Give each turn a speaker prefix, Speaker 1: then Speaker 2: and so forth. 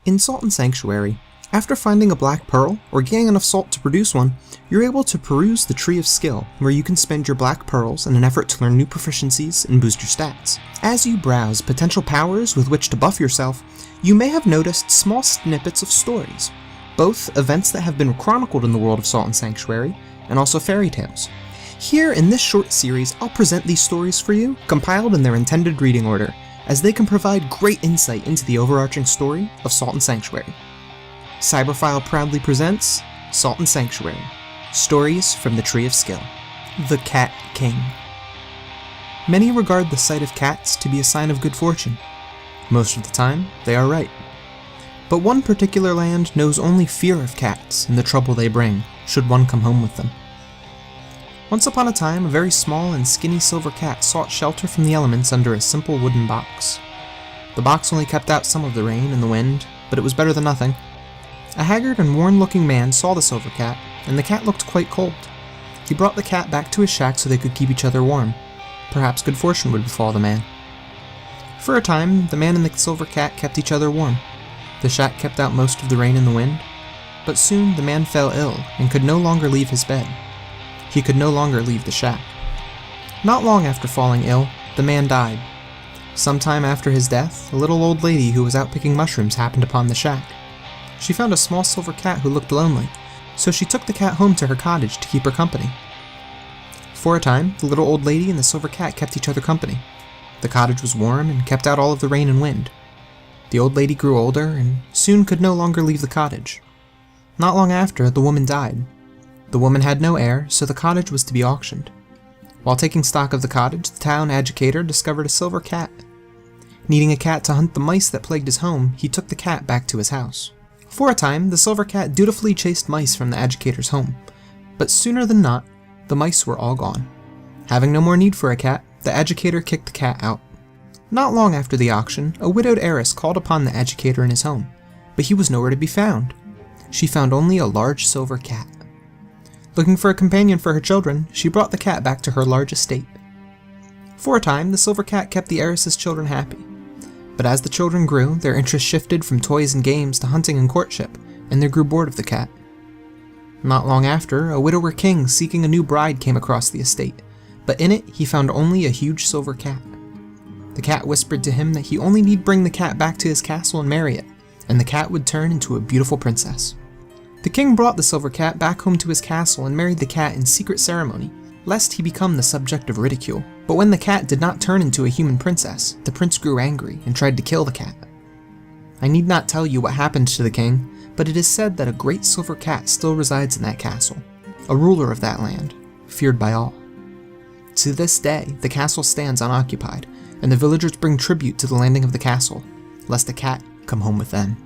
Speaker 1: In Salt and Sanctuary, after finding a black pearl, or getting enough salt to produce one, you're able to peruse the Tree of Skill, where you can spend your black pearls in an effort to learn new proficiencies and boost your stats. As you browse potential powers with which to buff yourself, you may have noticed small snippets of stories, both events that have been chronicled in the world of Salt and Sanctuary, and also fairy tales. Here in this short series, I'll present these stories for you, compiled in their intended reading order, as they can provide great insight into the overarching story of Salt and Sanctuary. Cyberphile proudly presents Salt and Sanctuary, Stories from the Tree of Skill. The Cat King. Many regard the sight of cats to be a sign of good fortune. Most of the time, they are right. But one particular land knows only fear of cats and the trouble they bring, should one come home with them. Once upon a time, a very small and skinny silver cat sought shelter from the elements under a simple wooden box. The box only kept out some of the rain and the wind, but it was better than nothing. A haggard and worn-looking man saw the silver cat, and the cat looked quite cold. He brought the cat back to his shack so they could keep each other warm. Perhaps good fortune would befall the man. For a time, the man and the silver cat kept each other warm. The shack kept out most of the rain and the wind, but soon the man fell ill and could no longer leave his bed. He could no longer leave the shack. Not long after falling ill, the man died. Sometime after his death, a little old lady who was out picking mushrooms happened upon the shack. She found a small silver cat who looked lonely, so she took the cat home to her cottage to keep her company. For a time, the little old lady and the silver cat kept each other company. The cottage was warm and kept out all of the rain and wind. The old lady grew older and soon could no longer leave the cottage. Not long after, the woman died. The woman had no heir, so the cottage was to be auctioned. While taking stock of the cottage, the town educator discovered a silver cat. Needing a cat to hunt the mice that plagued his home, he took the cat back to his house. For a time, the silver cat dutifully chased mice from the educator's home, but sooner than not, the mice were all gone. Having no more need for a cat, the educator kicked the cat out. Not long after the auction, a widowed heiress called upon the educator in his home, but he was nowhere to be found. She found only a large silver cat. Looking for a companion for her children, she brought the cat back to her large estate. For a time, the silver cat kept the heiress's children happy. But as the children grew, their interest shifted from toys and games to hunting and courtship, and they grew bored of the cat. Not long after, a widower king seeking a new bride came across the estate, but in it he found only a huge silver cat. The cat whispered to him that he only need bring the cat back to his castle and marry it, and the cat would turn into a beautiful princess. The king brought the silver cat back home to his castle and married the cat in secret ceremony, lest he become the subject of ridicule. But when the cat did not turn into a human princess, the prince grew angry and tried to kill the cat. I need not tell you what happened to the king, but it is said that a great silver cat still resides in that castle, a ruler of that land, feared by all. To this day, the castle stands unoccupied, and the villagers bring tribute to the landing of the castle, lest the cat come home with them.